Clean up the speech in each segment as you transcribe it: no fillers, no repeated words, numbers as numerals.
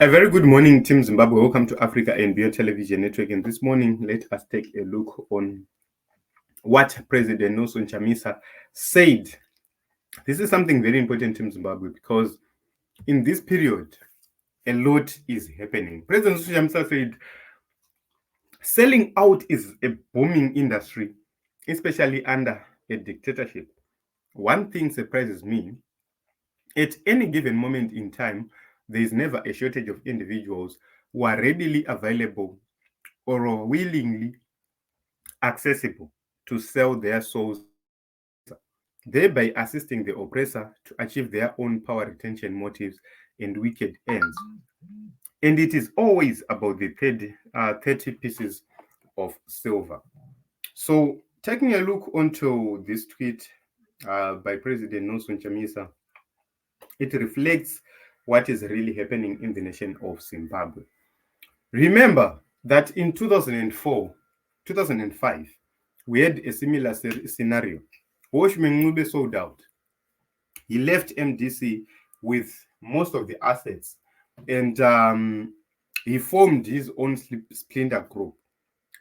A very good morning, Team Zimbabwe. Welcome to Africa and Beyond Television Network. And this morning, let us take a look on what President Nelson Chamisa said. This is something very important, Team Zimbabwe, because in this period, a lot is happening. President Nelson Chamisa said, selling out is a booming industry, especially under a dictatorship. One thing surprises me. At any given moment in time, there is never a shortage of individuals who are readily available or willingly accessible to sell their souls, thereby assisting the oppressor to achieve their own power retention motives and wicked ends. And it is always about the 30 pieces of silver. So, taking a look onto this tweet by President Nelson Chamisa, it reflects what is really happening in the nation of Zimbabwe. Remember that in 2004, 2005, we had a similar scenario. Ncube sold out. He left MDC with most of the assets and he formed his own splinter group.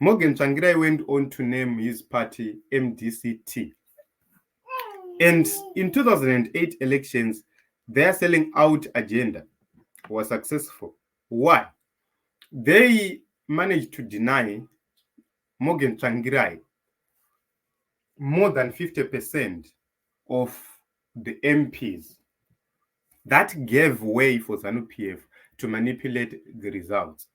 Morgan Tsvangirai went on to name his party MDCT. And in 2008 elections, their selling out agenda was successful. Why? They managed to deny Morgan Tsvangirai more than 50% of the MPs. That gave way for ZANU-PF to manipulate the results.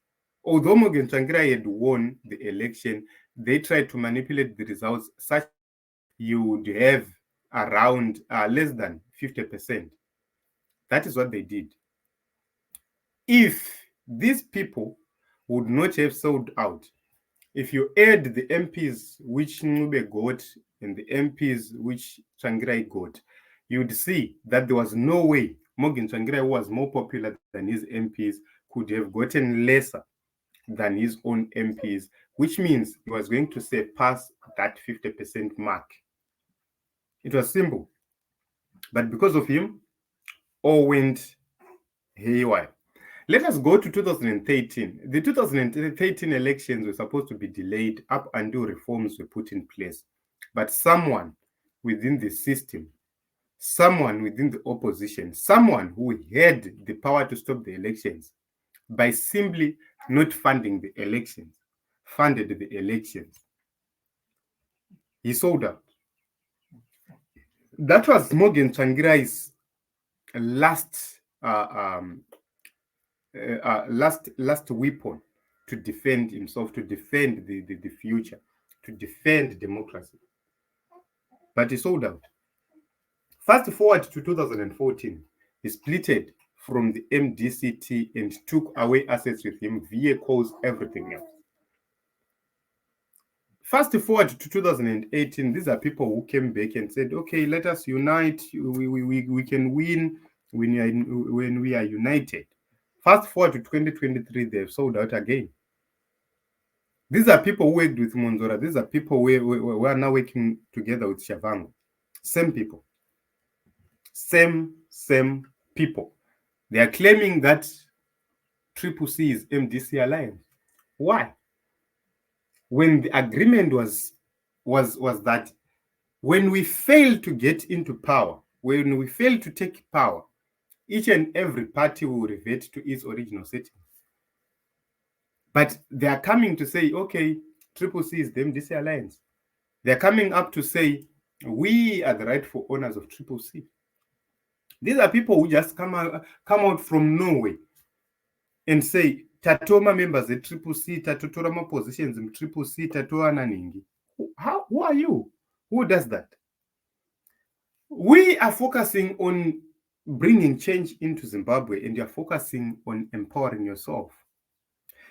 Although Morgan Tsvangirai had won the election, they tried to manipulate the results such that you would have around less than 50%. That is what they did. If these people would not have sold out, if you add the MPs which Ncube got and the MPs which Tsvangirai got, you would see that there was no way Morgan Tsvangirai, who was more popular than his MPs, could have gotten lesser than his own MPs, which means he was going to surpass that 50% mark. It was simple. But because of him, all went haywire. Let us go to 2013. The 2013 elections were supposed to be delayed up until reforms were put in place. But someone within the system, someone within the opposition, someone who had the power to stop the elections, by simply not funding the elections, funded the elections. He sold out. That was Morgan Tsvangirai's last weapon to defend himself, to defend the future, to defend democracy. But he sold out. Fast forward to 2014, he splitted from the MDCT and took away assets with him, vehicles, everything else. Fast forward to 2018, these are people who came back and said, okay, let us unite. We can win when we are united. Fast forward to 2023, they've sold out again. These are people who worked with Monzora. These are people who are now working together with Shavango. Same people. Same people. They are claiming that CCC is MDC alliance. Why? When the agreement was that when we fail to get into power, when we fail to take power, each and every party will revert to its original setting. But they are coming to say, okay, CCC is the MDC alliance. They're coming up to say, we are the rightful owners of CCC. These are people who just come out from nowhere and say, tatoma members at CCC, tatotora positions in CCC, tatoa naningi. Who are you? Who does that? We are focusing on bringing change into Zimbabwe, and you're focusing on empowering yourself.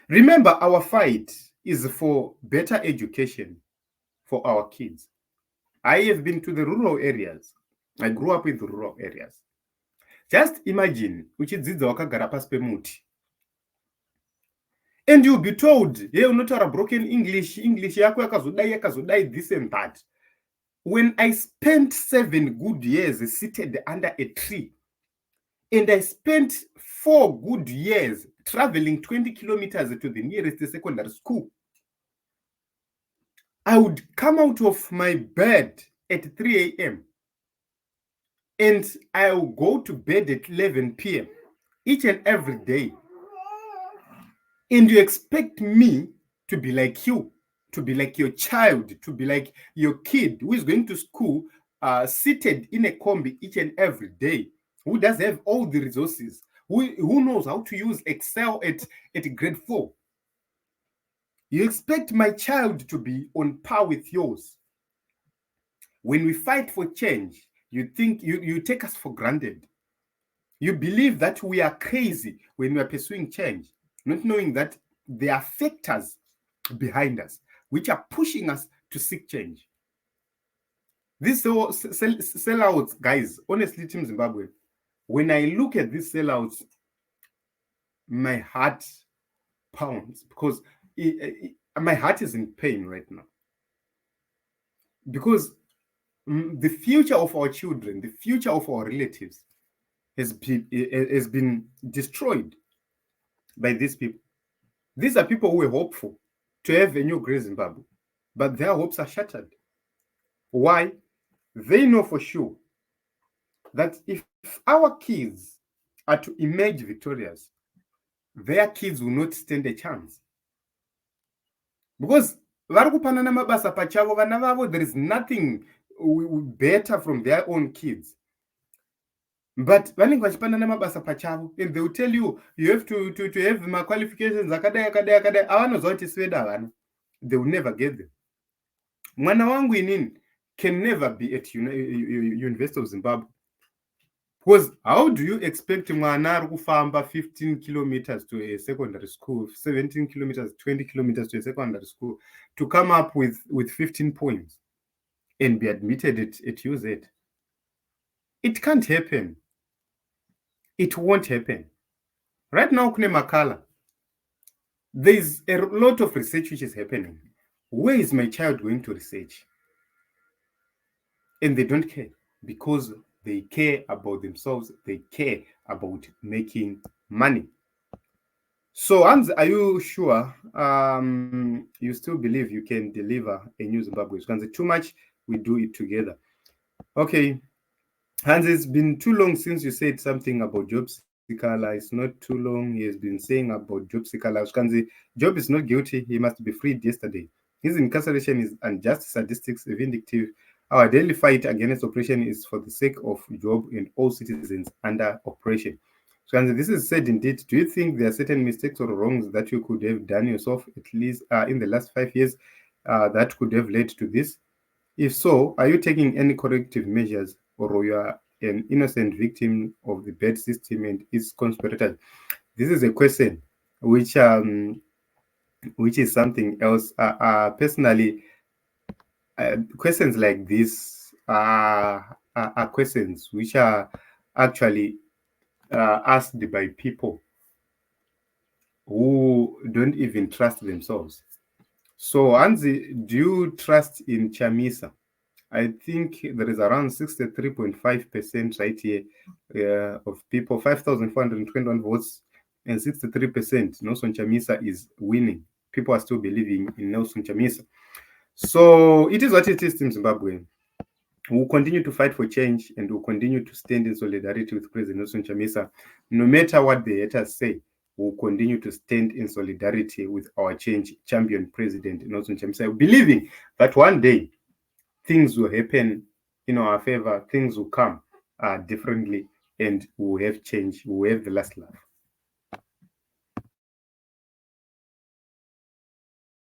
Remember, our fight is for better education for our kids. I have been to the rural areas. I grew up in the rural areas. Just imagine, uchidzidza wakagara pasi pemuti. And you'll be told, hey, unotaura broken English yako yakazodai this and that. When I spent 7 good years seated under a tree, and I spent 4 good years traveling 20 kilometers to the nearest secondary school. I would come out of my bed at 3 a.m. and I'll go to bed at 11 p.m. each and every day. And you expect me to be like you, to be like your child, to be like your kid who is going to school seated in a combi each and every day, who does have all the resources, who knows how to use Excel at grade 4. You expect my child to be on par with yours. When we fight for change, you think you take us for granted. You believe that we are crazy when we are pursuing change, not knowing that there are factors behind us which are pushing us to seek change. These sellouts, guys, honestly, Team Zimbabwe, when I look at these sellouts, my heart pounds because my heart is in pain right now. Because the future of our children, the future of our relatives has been destroyed by these people. These are people who were hopeful to have a new great Zimbabwe, but their hopes are shattered. Why? They know for sure that if our kids are to emerge victorious, their kids will not stand a chance. Because there is nothing better from their own kids. But and they will tell you have to have my qualifications. They will never get them. Mwana wangu inini can never be at University of Zimbabwe. Because how do you expect mwana ari kufamba 15 kilometers to a secondary school, 17 kilometers, 20 kilometers to a secondary school to come up with 15 points and be admitted at UZ? It can't happen. It won't happen. Right now, Kune Makala, there's a lot of research which is happening. Where is my child going to research? And they don't care because they care about themselves. They care about making money. So, Hans, are you sure you still believe you can deliver a new Zimbabwe? Because too much, we do it together. Okay. Hans, it's been too long since you said something about job seeker. It's not too long. He has been saying about job seeker. Job is not guilty. He must be freed yesterday. His incarceration is unjust, sadistic, vindictive. Our daily fight against oppression is for the sake of Job and all citizens under oppression. So, this is said indeed. Do you think there are certain mistakes or wrongs that you could have done yourself, at least in the last 5 years, that could have led to this? If so, are you taking any corrective measures, or you are an innocent victim of the bad system and its conspirators? This is a question which is something else. Personally, questions like this are questions which are actually asked by people who don't even trust themselves. So, Anzi, do you trust in Chamisa? I think there is around 63.5% right here of people, 5,421 votes, and 63%. Nelson Chamisa is winning. People are still believing in Nelson Chamisa. So it is what it is, Team Zimbabwe. We'll continue to fight for change and we'll continue to stand in solidarity with President Nelson Chamisa. No matter what the haters say, we'll continue to stand in solidarity with our change champion, President Nelson Chamisa, believing that one day things will happen in our favor, things will come differently, and we'll have change, we'll have the last laugh.